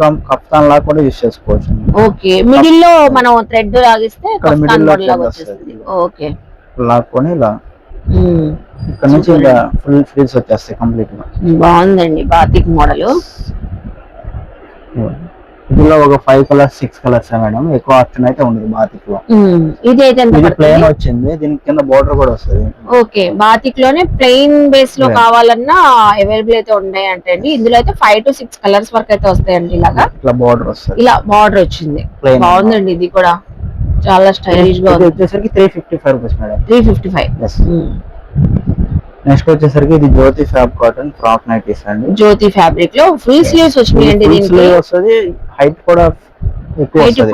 లా కూడా యూస్ చేసుకోవచ్చు. ఓకే. మిడిల్ లో మనం థ్రెడ్ లాగిస్తే కఫ్తాన్ మోడల్ లాగా వచ్చేస్తుంది. ఓకే. లాక్కొని ఇలా ఇక్కడ నుంచి ఇలా ఫుల్ ఫ్రిల్స్ వచ్చేస్తాయి కంప్లీట్ గా. బాగుందండి బాతిక్ మోడల్. ఇందులో ఒక 5 కలర్స్ 6 కలర్స్ మేడం. ఎక్కువ ఆప్షన్ అయితే ఉండదు బాతిక్ లో. ఇది అయితే ప్లెయిన్ వచ్చింది, దీనికి కింద బోర్డర్ కూడా వస్తుంది. ఓకే. బాతిక్ లోనే ప్లెయిన్ బేస్ లో కావాలన్నా అవైలబుల్ అయితే ఉన్నాయి అంటే అండి. ఇందులో అయితే 5 to 6 కలర్స్ వరకు అయితే వస్తాయండి. ఇలాగా ఇట్లా బోర్డర్ వస్తుంది, ఇలా బోర్డర్ వచ్చింది. బాగుందండి ఇది కూడా, చాలా స్టైలిష్ గా. వచ్చేసరికి 355 రూపీస్ మేడం. 355. నెక్స్ట్ వచ్చేసరికి ఇది జ్యోతి ఫ్యాబ్ కాటన్ ఫ్రాక్ నైటీస్ అండి. జ్యోతి ఫ్యాబ్రిక్ లో ఫుల్ స్లీవ్స్ వచ్చినాయండి. దీనికి వస్తుంది. హైట్ కూడా ఎక్కువ వస్తుంది.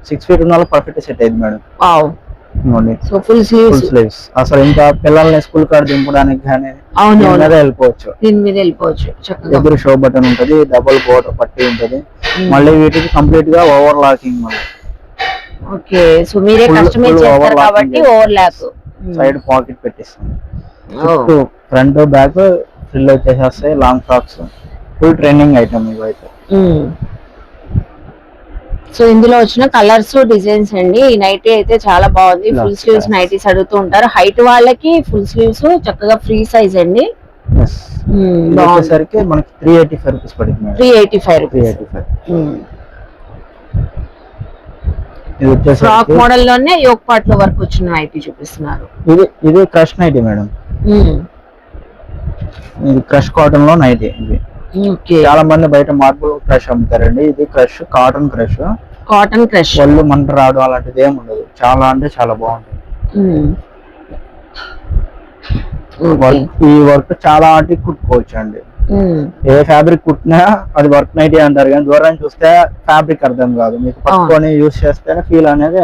6 ఫీట్ ఉన్న వాళ్ళకి పర్ఫెక్ట్ సెట్ అయింది మేడం. So full sleeves. అసలు ఇంకా పిల్లల్ని స్కూల్ కాడ దింపడానికి కానీ వెళ్ళిపోవచ్చు. దీని మీద వెళ్ళిపోవచ్చు. దగ్గర షో బటన్ ఉంటది, డబుల్ బోర్డర్ పట్టి ఉంటది. మళ్ళీ వీటికి కంప్లీట్ గా ఓవర్ లాకింగ్. మళ్ళీ ఓకే. సో మీరే కస్టమైజ్ చేస్తారు కాబట్టి ఓవర్ ల్యాప్. సైడ్ పాకెట్ పెట్టిస్తాం. ఫ్రంట్ బ్యాక్ ఫిల్ వచ్చేసేస్తాయి. Long frocks full trending item ఇవైతే. సో ఇందులో వచ్చిన కలర్స్, డిజైన్స్ అండి. ఈ నైటీ అయితే చాలా బాగుంది. ఫుల్ స్లీవ్స్ నైటీస్ అడుగుతూ ఉంటారు. హైట్ వాళ్ళకి ఫుల్ స్లీవ్స్ చక్కగా ఫ్రీ సైజ్ అండి. వచ్చేసరికి మనకి 385 రూపీస్ పడుతుంది. 385 రూపీస్. ఫ్రాక్ మోడల్ లోనే యోక్ పార్ట్ లో వర్క్ వచ్చిన నైటీ చూపిస్తున్నారు. ఇది క్రష్ నైటీ మేడం. ఇది క్రష్ కాటన్ లో నైటీ. ఇది చాలా మంది బయట మార్బుల్ క్రష్ అమ్ముతారండి. ఇది క్రష్ కాటన్ క్రష్. వాళ్ళు మంట రావడం అలాంటిది ఏమి ఉండదు. చాలా అంటే చాలా బాగుంటుంది. ఈ వర్క్ చాలా అంటే కుట్టుకోవచ్చు అండి. ఏ ఫ్యాబ్రిక్ కుట్టినా అది వర్క్ నైటీ అంటారు, కానీ దూరం చూస్తే ఫ్యాబ్రిక్ అర్థం కాదు. మీకు పట్టుకొని యూస్ చేస్తేనే ఫీల్ అనేది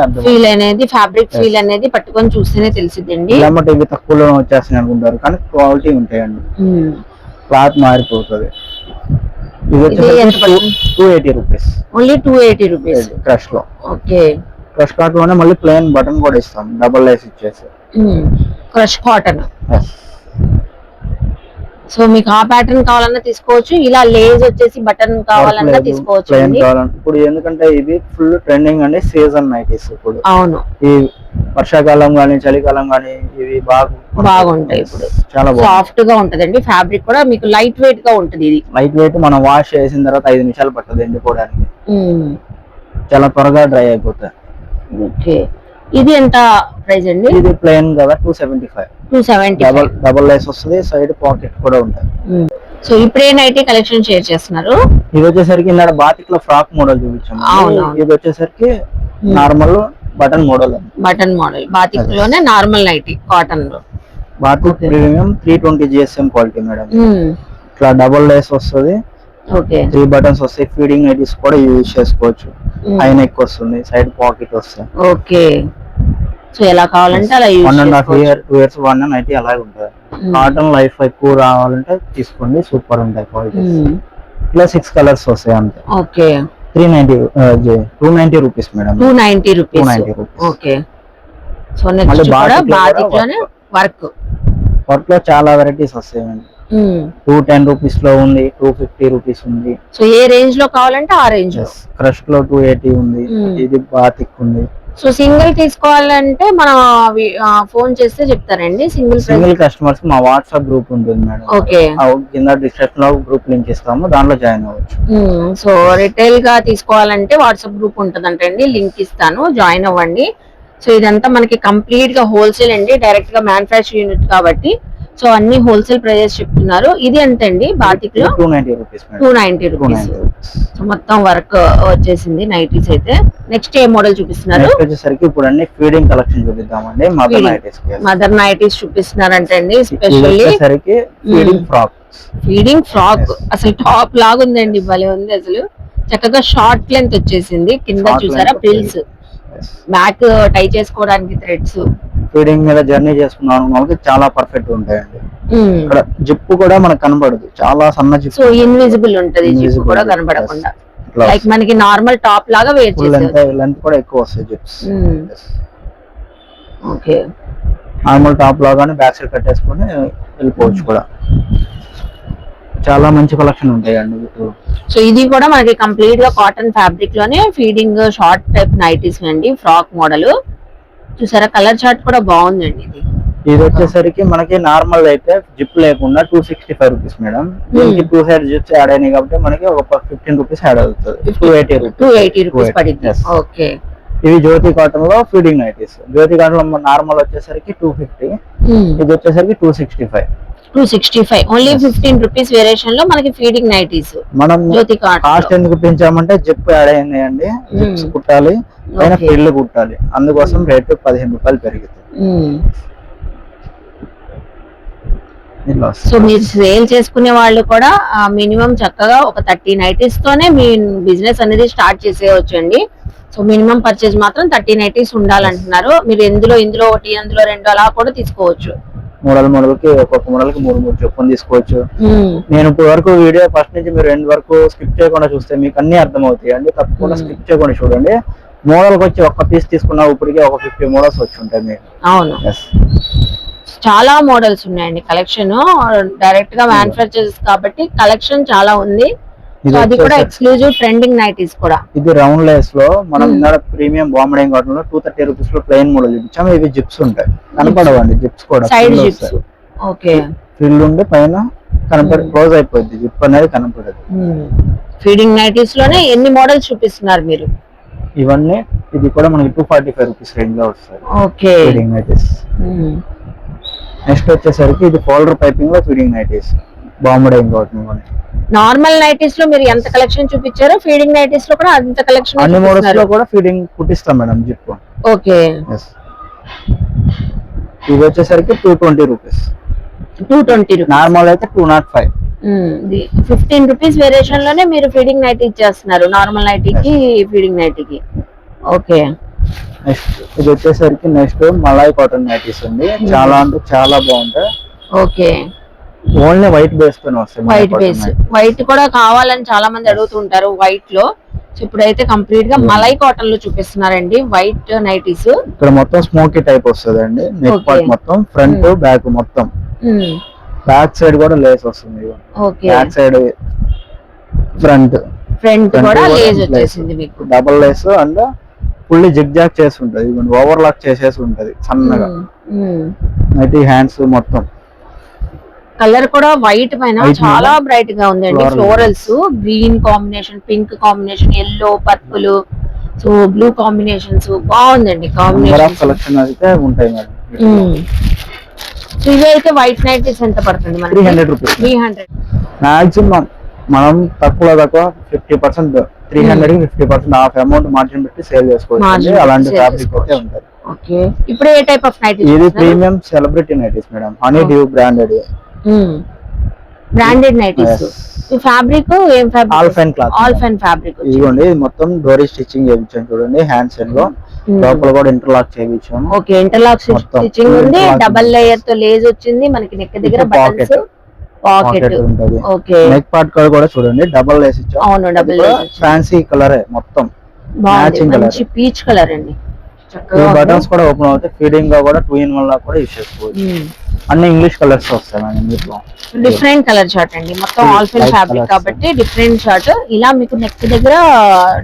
ఫ్యాబ్రిక్ ఫీల్ అనేది పట్టుకొని చూస్తేనే తెలిసిద్దండి. లేకపోతే ఇవి తక్కువలో వచ్చేస్తాయి అనుకుంటారు, కానీ క్వాలిటీ ఉంటాయండి. క్లాత్ మారిపోతుంది. ఇది వచ్చేసి 280 రూపీస్. ఓన్లీ 280 రూపీస్ క్రష్ లో. ఓకే. క్రష్ కాటన్ లోనే మళ్ళీ ప్లెయిన్ బటన్ కూడా ఇస్తాం, డబుల్ లేస్ ఇచ్చేసి. Crush cotton. సో మీకు ఆ ప్యాటర్న్ కావాలన్నా తీసుకోవచ్చు, ఇలా లేజ్ వచ్చేసి బటన్ కావాలన్నా తీసుకోవచ్చు ప్లెయిన్ కావాలన్నా. ఇప్పుడు ఎందుకంటే ఇది ఫుల్ ట్రెండింగ్ అండి సీజన్ నైటీస్ ఇప్పుడు. అవును, ఈ వర్షాకాలం గానీ చలికాలం గానీ ఇవి బాగుంటాయి. ఇప్పుడు చాలా సాఫ్ట్ గా ఉంటదండి, ఫ్యాబ్రిక్ కూడా మీకు లైట్ వెయిట్ గా ఉంటది. ఇది లైట్ వెయిట్, మనం వాష్ చేసిన తర్వాత 5 నిమిషాలు పట్టదు ఎండిపోవడానికి, చాలా త్వరగా డ్రై అయిపోతాయి. ఓకే, ఇది ఎంత ప్రైస్ అండి? ఇది ప్లెయిన్ కదా 275. డబుల్ లేస్ వస్తుంది, సైడ్ పాకెట్ కూడా ఉంటాయి. సో ఇప్పుడే నైటీ కలెక్షన్ షేర్ చేస్తున్నారు. ఇది వచ్చేసరికి ఇందాక బాతిక్ లో ఫ్రాక్ మోడల్ చూపించాము. ఇది వచ్చేసరికి నార్మల్ బటన్ మోడల్. బాతిక్ లోనే నార్మల్ నైటీ కాటన్ లో. Batik premium 320 GSM quality madam. ఇట్లా డబుల్ లేస్ వస్తుంది, 3 బటన్స్ వస్తాయి. ఫీడింగ్ నైటీస్ కూడా యూజ్ చేసుకోవచ్చు. హై నెక్ వస్తుంది, సైడ్ పాకెట్ వస్తుంది. ఓకే, సో ఎలా కావాలంటే అలా యూజ్ 1.5 year 2 years వాడిన నైటీ అలాగే ఉంటుంది. కాటన్ లైఫ్ ఎక్కువ రావాలంటే తీసుకోండి, సూపర్ ఉంటాయి క్వాలిటీ. ఇలా 6 కలర్స్ వస్తాయి అంతే. Okay, 290 rupees madam. 290 rupees. Okay, so next కూడా బాతిక్ లోనే వర్క్ లో చాలా వెరైటీస్ వస్తాయి అండి. 210 రూపీస్ లో ఉంది, 250 రూపీస్ ఉంది. సో ఏ రేంజ్ లో కావాలంటే ఆ రేంజ్. క్రష్ లో 280 ఉంది. ఇది బాతిక్ ఉంది. సో సింగిల్ తీసుకోవాలంటే మనం ఫోన్ చేస్తే చెప్తారండి. సింగిల్ కస్టమర్స్ మా వాట్సాప్ గ్రూప్ ఉంటుంది మేడం. ఓకే, కింద డిస్క్రిప్షన్ లో గ్రూప్ లింక్ ఇస్తాము, దాంట్లో జాయిన్ అవ్వచ్చు. సో రిటైల్ గా తీసుకోవాలంటే వాట్సాప్ గ్రూప్ ఉంటదంటండి, లింక్ ఇస్తాను, జాయిన్ అవ్వండి. సో ఇదంతా మనకి కంప్లీట్ గా హోల్సేల్ అండి, డైరెక్ట్ గా మ్యానుఫ్యాక్చర్ యూనిట్ కాబట్టి సో అన్ని హోల్సేల్ ప్రైజెస్ చెప్తున్నారు. ఇది ఎంత అండి బాతిక్ లో? 290 రూపీస్. సో మొత్తం వర్క్ వచ్చేసింది నైటీస్ అయితే. నెక్స్ట్ ఏ మోడల్ చూపిస్తున్నారు? వచ్చేసరికి ఇప్పుడు అన్ని ఫీడింగ్ కలెక్షన్ చూపిద్దామండి. మదర్ నైటీస్ చూపిస్తున్నారంటే అండి, స్పెషల్లీ ఫీడింగ్ ఫ్రాక్. అసలు టాప్ లాగా ఉందండి, భలే ఉంది అసలు. చక్కగా షార్ట్ లెంత్ వచ్చేసింది, కింద చూసారా ప్రిల్స్, బ్యాక్ టై చేసుకోవడానికి థ్రెడ్స్. ఫీడింగ్ మీద జర్నీ చేసుకున్నాం చాలా పర్ఫెక్ట్ ఉంటాయండి. ఇక్కడ జిప్ కూడా మనకు కనబడదు, చాలా సన్న జిప్. సో ఇన్విజిబుల్ ఉంటది, జిప్ కూడా కనబడకుండా, లైక్ మనకి నార్మల్ టాప్ లాగా వేర్ చేస్తారు. లెంత్ కూడా ఎక్కువ వస్తాయి జిప్స్. ఓకే, నార్మల్ టాప్ లాగానే బ్యాక్ సైడ్ కట్టేసుకొని వెళ్ళిపోవచ్చు కూడా. చాలా మంచి కలెక్షన్ ఉంటాయండి. సో ఇది కూడా మనకి కంప్లీట్ గా కాటన్ ఫ్యాబ్రిక్ లోనే ఫీడింగ్ షార్ట్ టైప్ నైటీస్ అండి, ఫ్రాక్ మోడల్. చూసారా కలర్ చార్ట్ కూడా బాగుందండి. ఇది వచ్చేసరికి మనకి నార్మల్ అయితే జిప్ లేకుండా 265 రూపీస్ మేడం. దీనికి 2 సైడ్ జిప్స్ యాడ్ అయినాయి కాబట్టి మనకి ఒక 15 రూపీస్ యాడ్ అవుతుంది. 280 రూపీస్ పడింది. ఓకే, ఇవి జ్యోతి కాటన్ లో ఫీడింగ్ నైటీస్. జ్యోతి కాటన్ లో నార్మల్ వచ్చేసరికి 250, ఇది వచ్చేసరికి 265. ఓన్లీ 15 రూపీస్ వేరియేషన్ లో మనకి ఫీడింగ్ నైటీస్. మనం కాస్ట్ ఎందుకు పెంచామంటే జిప్ యాడ్ అయినాయండి, జిప్స్ కుట్టాలి, పైన ఫ్రిల్ కుట్టాలి, అందుకోసం రేట్ 15 రూపాయలు పెరిగింది. సో మీరు సేల్ చేసుకునే వాళ్ళు కూడా మినిమం చక్కగా ఒక 30 నైటీస్ తోనే మీ బిజినెస్ అనేది స్టార్ట్ చేసేయచ్చు అండి. సో మినిమం పర్చేజ్ మాత్రం 30 నైటీస్ ఉండాలంటున్నారు. మీరు ఇందులో ఒకటి, అందులో 2 అలా కూడా తీసుకోవచ్చు. మోడల్ కి ఒక్కొక్క మోడల్ కి 3 చొప్పున తీసుకోవచ్చు. నేను ఇప్పుడు వరకు వీడియో ఫస్ట్ నుంచి మీరు ఎండ్ వరకు స్కిప్ చేయకుండా చూస్తే మీకు అన్ని అర్థమవుతాయి అండి. తప్పకుండా స్కిప్ చేయకుండా చూడండి. మోడల్ వచ్చి ఒక్క పీస్ తీసుకున్నా ఇప్పటికే ఒక 50 మోడల్స్ వచ్చి ఉంటాయి మీకు. అవును, చాలా మోడల్స్ ఉన్నాయండి. కలెక్షన్ డైరెక్ట్ గా మ్యానుఫ్యాక్చర్స్ కాబట్టి కలెక్షన్ చాలా ఉంది. అది కూడా ఎక్స్క్లూజివ్ ట్రెండింగ్ నైటీస్ కూడా. ఇది రౌండ్ లేస్ లో మనం ప్రీమియం బాంబే కాటన్ లో 230 రూపీస్ లో ప్లెయిన్ మోడల్ చూపించాము. ఇవి జిప్స్ ఉంటాయి, కనపడవండి జిప్స్ కూడా, సైడ్ జిప్స్. ఓకే, ఫిల్ ఉండి పైన కనపడి క్లోజ్ అయిపోయింది, జిప్ అనేది కనపడదు. ఫీడింగ్ నైటీస్ లోనే ఎన్ని మోడల్స్ చూపిస్తున్నారు మీరు? ఇవన్నీ ఇది కూడా మనకి 245 రూపీస్ రేంజ్ లో వస్తాయి. Okay, feeding nighties. నెక్స్ట్ వచ్చేసరికి ఇది ఫోల్డర్ పైపింగ్ లో ఫీడింగ్ నైటీస్, బాంబే కాటన్ లో. నార్మల్ నైటీస్ లో మీరు ఎంత కలెక్షన్ చూపించారో ఫీడింగ్ నైటీస్ లో కూడా అంత కలెక్షన్. అన్ని మోడల్స్ లో కూడా ఫీడింగ్ కుట్టిస్తాం మేడం జిప్. ఓకే, ఇది వచ్చేసరికి 220 రూపీస్. 220 రూపీస్. నార్మల్ అయితే 205. 15 రూపీస్ వేరియేషన్ లోనే మీరు ఫీడింగ్ నైటీ ఇచ్చేస్తున్నారు, నార్మల్ నైటీకి ఫీడింగ్ నైటీకి. ఓకే, నెక్స్ట్ ఇది వచ్చేసరికి నెక్స్ట్ మలాయ్ కాటన్ నైటీస్ ఉంది. చాలా అంటే చాలా బాగుంటాయి. ఓకే, ఓన్లీ వైట్ బేస్ పైన వస్తాయి. వైట్ బేస్, వైట్ కూడా కావాలని చాలా మంది అడుగుతుంటారు వైట్ లో. ఇప్పుడైతే కంప్లీట్ గా మలై కాటన్ లో చూపిస్తున్నారండి వైట్ నైటీస్. ఇక్కడ మొత్తం స్మోకీ టైప్ వస్తుంది అండి, నెక్ పార్ట్ మొత్తం, ఫ్రంట్ బ్యాక్ మొత్తం బ్యాక్ సైడ్ కూడా లేస్ వస్తుంది. ఓకే, బ్యాక్ సైడ్ ఫ్రంట్ కూడా లేస్ వచ్చేసింది మీకు. Double lace and fully zig zag చేసి ఉంటది, ఓవర్ లాక్ చేసేసి ఉంటది సన్నగా. నైటీ హ్యాండ్స్ మొత్తం కలర్ కూడా వైట్ పైన చాలా బ్రైట్ గా ఉందండి. Florals, green combination, pink combination, yellow, purple, so blue combinations బాగుందండి. కాంబినేషన్ కలెక్షన్ అయితే ఉంటాయి మేడం. సో ఇది అయితే వైట్ నైటీస్ ఎంత పడుతుంది మనకి? 300 రూపీస్. 300. మాక్సిమం మనం తక్కువ 50%, 300 50% హాఫ్ అమౌంట్ మార్జిన్ పెట్టి సేల్ చేసుకోవచ్చు. అలాంటి ఫ్యాబ్రిక్ అయితే ఉంటుంది. ఓకే, ఇప్పుడు ఏ టైప్ ఆఫ్ నైటీస్? ఇది premium celebrity nighties madam, honey due branded. Branded nighties. ఈ ఫ్యాబ్రిక్ ఏం fabric? Alpine cloth. Alpine fabric. ఇదిగోండి మొత్తం డోరీ స్టిచ్చింగ్ చేయించాను చూడండి. హ్యాండ్స్ లో లోపల కూడా ఇంటర్లాక్ చేయించాము. ఓకే, ఇంటర్లాక్ స్టిచ్చింగ్ ఉంది. డబుల్ లేయర్ తో లేస్ వచ్చింది మనకి. నెక్ దగ్గర బటన్స్, పాకెట్ ఉంటది. ఓకే, నెక్ పార్ట్ కూడా చూడండి డబుల్ లేస్ ఇచ్చాం. అవును, డబుల్ లేస్. ఫ్యాన్సీ కలర్ మొత్తం మ్యాచింగ్ కలర్, మంచి పీచ్ కలర్ అండి. ఈ బటన్స్ కూడా ఓపెన్ అవుతాయి. ఫీడింగ్ గా కూడా 2 in 1 లా కూడా యూస్ చేసుకోవచ్చు. అన్ని ఇంగ్లీష్ కలర్స్ వస్తాయి మేడం. దీంట్లో డిఫరెంట్ కలర్ చార్ట్ అండి. మొత్తం ఆల్ఫైన్ ఫ్యాబ్రిక్ కాబట్టి డిఫరెంట్ చార్ట్. ఇలా మీకు నెక్ దగ్గర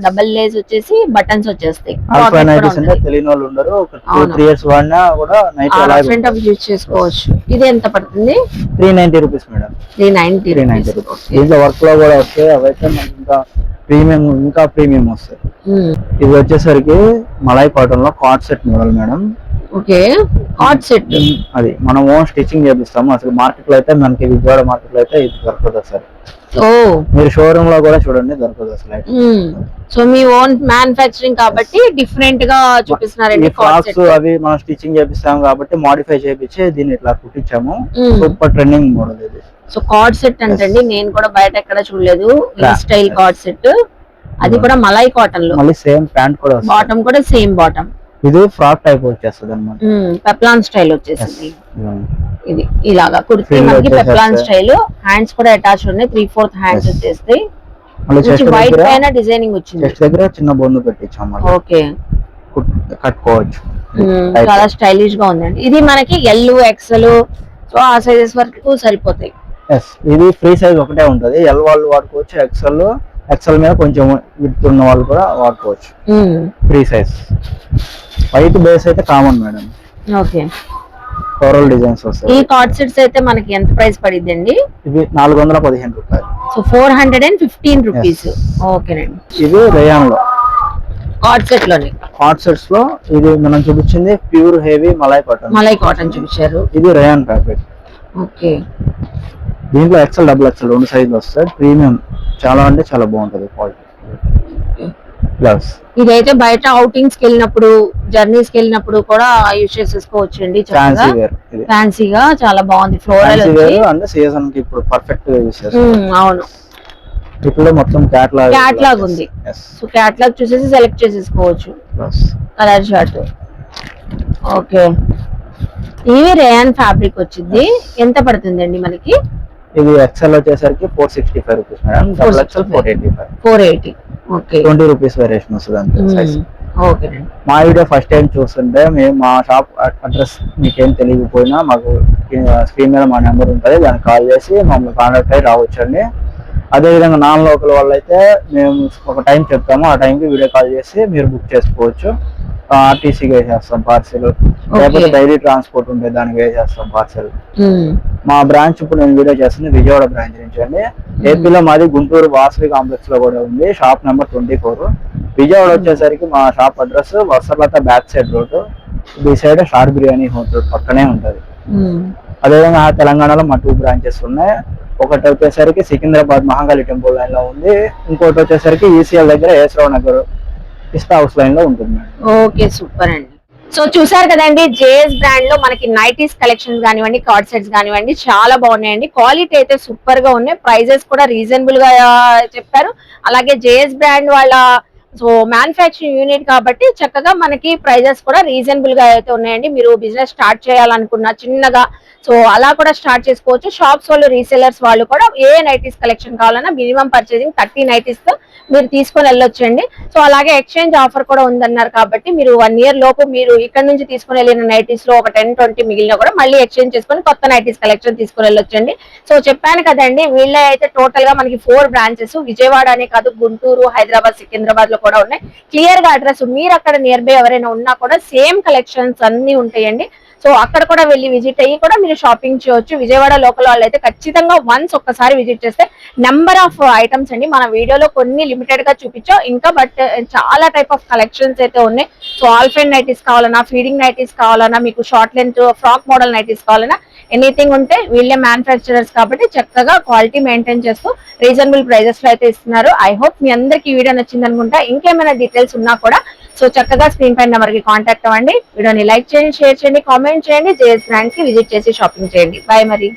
డబుల్ లేస్ వచ్చేసి బటన్స్ వచ్చేస్తాయి. ఆల్ఫైన్ నైటీస్ అంటే తెలియని వాళ్ళు ఉండరు. 2-3 years వాడినా కూడా నైట్ డిఫరెంట్ ఆఫ్ యూస్ చేసుకోవచ్చు. ఇది ఎంత పడుతుంది? 390 రూపీస్ మేడం. 390 రూపీస్. దీంట్లో వర్క్ లో కూడా వస్తాయి. అవైతే మనకి ఇంకా ప్రీమియం వస్తాయి. ఇది వచ్చేసరికి మలై కాటన్ లో card set model madam. Okay, card set. అది మనం ఓన్ స్టిచ్చింగ్ చేపిస్తాము. అసలు మార్కెట్ లో అయితే మనకి విజయవాడ మార్కెట్ లో అయితే ఇది దొరకదు సార్. మీరు షోరూమ్ లో కూడా చూడండి దొరకదు అసలు. సో మీ ఓన్ మ్యానుఫ్యాక్చరింగ్ కాబట్టి డిఫరెంట్ గా చూపిస్తున్నారండి. ఫ్రాక్స్ అవి మనం స్టిచ్చింగ్ చేపిస్తాం కాబట్టి మోడిఫై చేపించి దీన్ని ఇట్లా కుట్టించాము. సూపర్ ట్రెండింగ్ మోడల్ ఇది. సో కార్డ్ సెట్ అంటండి, నేను కూడా బయట ఎక్కడ చూడలేదు. ఈ స్టైల్ కార్డ్ సెట్, అది కూడా మలై కాటన్ లో. మళ్ళీ సేమ్ ప్యాంట్ కూడా, బాటమ్ కూడా సేమ్ బాటమ్. ఇది ఫ్రాక్ టైప్ వచ్చేస్తుంది అన్నమాట. పెప్లాన్ స్టైల్ వచ్చేసింది. ఇది ఇలాగా కుర్తీ మనకి పెప్లాన్ స్టైల్. హ్యాండ్స్ కూడా అటాచ్ ఉన్నాయి. 3/4 హ్యాండ్స్ వచ్చేస్తాయి. వైట్ పైన డిజైనింగ్ వచ్చింది. చెస్ట్ దగ్గర చిన్న బొందు పెట్టించాం. ఓకే, కట్టుకోవచ్చు. చాలా స్టైలిష్ గా ఉందండి. ఇది మనకి L, XL, సో ఆ సైజెస్ వరకు సరిపోతాయి. ఇది ఫ్రీ సైజ్ ఒకటే ఉంటది. ఎల్ వాళ్ళు వాడుకోవచ్చు. ఎక్సెల్ మీద కొంచెం విడ్త్ ఉన్న వాళ్ళు కూడా వాడుకోవచ్చు. Free size. వైట్ బేస్ అయితే common madam. Okay, floral designs వస్తాయి. ఈ కార్డ్ సెట్స్ అయితే మనకి ఎంత ప్రైస్ పడిద్ది అండి? ఇవి 415 రూపాయలు. So 415 rupees. ఓకేనండి. ఇది రేయాన్ లో కార్డ్ సెట్ లోని. కార్డ్ సెట్స్ లో ఇది మనం చూపించింది ప్యూర్ హెవీ మలై కాటన్ చూపించారు. ఇది రేయాన్ ఫ్యాబ్రిక్. ఓకే, దీంట్లో XL, XXL 2 సైజులు వస్తాయి. ప్రీమియం చాలా అంటే చాలా బాగుంటది క్వాలిటీ. ప్లస్ ఇదైతే బయట అవుటింగ్స్ కి వెళ్ళినప్పుడు, జర్నీస్ కి వెళ్ళినప్పుడు కూడా యూస్ చేసుకోవచ్చు అండి. ఫ్యాన్సీగా చాలా బాగుంది. ఫ్లోరల్ అంటే సీజన్ కి ఇప్పుడు పర్ఫెక్ట్ గా యూస్ చేసుకోవచ్చు. అవును, ఇప్పుడు మొత్తం క్యాట్లాగ్ ఉంది. సో క్యాట్లాగ్ చూసేసి సెలెక్ట్ చేసేసుకోవచ్చు. Colour chart. ఓకే, ఇవి రేయాన్ ఫ్యాబ్రిక్ వచ్చింది. ఎంత పడుతుందండి మనకి? ఇది XL వచ్చేసరికి 465 rupees madam. XL 480. Okay, 20 rupees variation వస్తుంది అంతే సైజ్. ఓకే, మా వీడియో ఫస్ట్ టైం చూస్తుంటే మేము మా షాప్ అడ్రస్ మీకేం తెలియకపోయినా మాకు స్క్రీన్ మీద మా నెంబర్ ఉంటుంది, దానికి కాల్ చేసి మమ్మల్ని కాంటాక్ట్ అయ్యి రావచ్చండి. అదేవిధంగా నాన్ లోకల్ వాళ్ళు అయితే మేము ఒక టైం చెప్తాము, ఆ టైంకి వీడియో కాల్ చేసి మీరు బుక్ చేసుకోవచ్చు. RTCకి వేసేస్తాం పార్సెల్, లేకపోతే డైలీ ట్రాన్స్పోర్ట్ ఉంటే దానికి వేసేస్తాం పార్సెల్. మా బ్రాంచ్ ఇప్పుడు నేను వీడియో చేస్తుంది విజయవాడ బ్రాంచ్ నుంచి అండి. ఏపీలో మాది గుంటూరు వాసవి కాంప్లెక్స్ లో కూడా ఉంది. Shop number 24. విజయవాడ వచ్చేసరికి మా షాప్ అడ్రస్ వసర్లత బ్యాక్ సైడ్ రోడ్, ఈ సైడ్ స్టార్ బిర్యానీ హోటల్ పక్కనే ఉంటది. అదేవిధంగా తెలంగాణలో మా 2 బ్రాంచెస్ ఉన్నాయి. ఒకటి వచ్చేసరికి సికింద్రాబాద్ మహాకాళి టెంపుల్ లైన్ లో ఉంది. ఇంకోటి వచ్చేసరికి ECL దగ్గర ఏసరావు నగర్ పిస్తా హౌస్ లైన్ లో ఉంటుంది. ఓకే, సూపర్ అండి. సో చూసారు కదండి, JS బ్రాండ్ లో మనకి నైటీస్ కలెక్షన్స్ కానివ్వండి, కార్డ్ సెట్స్ కానివ్వండి చాలా బాగున్నాయండి. క్వాలిటీ అయితే సూపర్ గా ఉన్నాయి. ప్రైజెస్ కూడా రీజనబుల్ గా చెప్పారు. అలాగే JS బ్రాండ్ వాళ్ళ సో మ్యానుఫ్యాక్చరింగ్ యూనిట్ కాబట్టి చక్కగా మనకి ప్రైజెస్ కూడా రీజనబుల్ గా అయితే ఉన్నాయండి. మీరు బిజినెస్ స్టార్ట్ చేయాలనుకున్న చిన్నగా సో అలా కూడా స్టార్ట్ చేసుకోవచ్చు. షాప్స్ వాళ్ళు, రీసెలర్స్ వాళ్ళు కూడా ఏ నైటీస్ కలెక్షన్ కావాలన్నా మినిమం పర్చేసింగ్ 30 నైటీస్ తో మీరు తీసుకొని వెళ్ళొచ్చండి. సో అలాగే ఎక్స్చేంజ్ ఆఫర్ కూడా ఉందన్నారు కాబట్టి మీరు 1 year లోపు మీరు ఇక్కడ నుంచి తీసుకుని వెళ్ళిన నైటీస్ లో ఒక 10-20 మిగిలిన కూడా మళ్ళీ ఎక్స్చేంజ్ చేసుకొని కొత్త నైటీస్ కలెక్షన్ తీసుకుని వెళ్ళొచ్చండి. సో చెప్పాను కదండి, వీళ్ళ అయితే టోటల్ గా మనకి 4 బ్రాంచెస్, విజయవాడ అనే కాదు, గుంటూరు, హైదరాబాద్, సికింద్రాబాద్ లో కూడా ఉన్నాయి. క్లియర్ గా అడ్రస్, మీరు అక్కడ నియర్ బై ఎవరైనా ఉన్నా కూడా సేమ్ కలెక్షన్స్ అన్ని ఉంటాయండి. సో అక్కడ కూడా వెళ్ళి విజిట్ అయ్యి కూడా మీరు షాపింగ్ చేయొచ్చు. విజయవాడ లోకల్ వాళ్ళు అయితే ఖచ్చితంగా వన్స్ ఒక్కసారి విజిట్ చేస్తే నెంబర్ ఆఫ్ ఐటమ్స్ అండి, మన వీడియోలో కొన్ని లిమిటెడ్ గా చూపించాం ఇంకా, బట్ చాలా టైప్ ఆఫ్ కలెక్షన్స్ అయితే ఉన్నాయి. సో ఆల్ఫైన్ నైటీస్ కావాలన్నా, ఫీడింగ్ నైటీస్ కావాలన్నా, మీకు short length frock model nighties కావాలన్నా, ఎనీథింగ్ ఉంటే వీళ్ళే మ్యానుఫ్యాక్చరర్స్ కాబట్టి చక్కగా క్వాలిటీ మెయింటైన్ చేస్తూ రీజనబుల్ ప్రైజెస్ లో అయితే ఇస్తున్నారు. ఐ హోప్ మీ అందరికి ఈ వీడియో నచ్చింది అనుకుంటా. ఇంకేమైనా డీటెయిల్స్ ఉన్నా కూడా సో చక్కగా స్క్రీన్ పైన నెంబర్ కి కాంటాక్ట్ అవ్వండి. వీడియోని లైక్ చేయండి, షేర్ చేయండి, కామెంట్ చేయండి. జేఎస్ బ్రాండ్ కి విజిట్ చేసి షాపింగ్ చేయండి. బాయ్ మరి.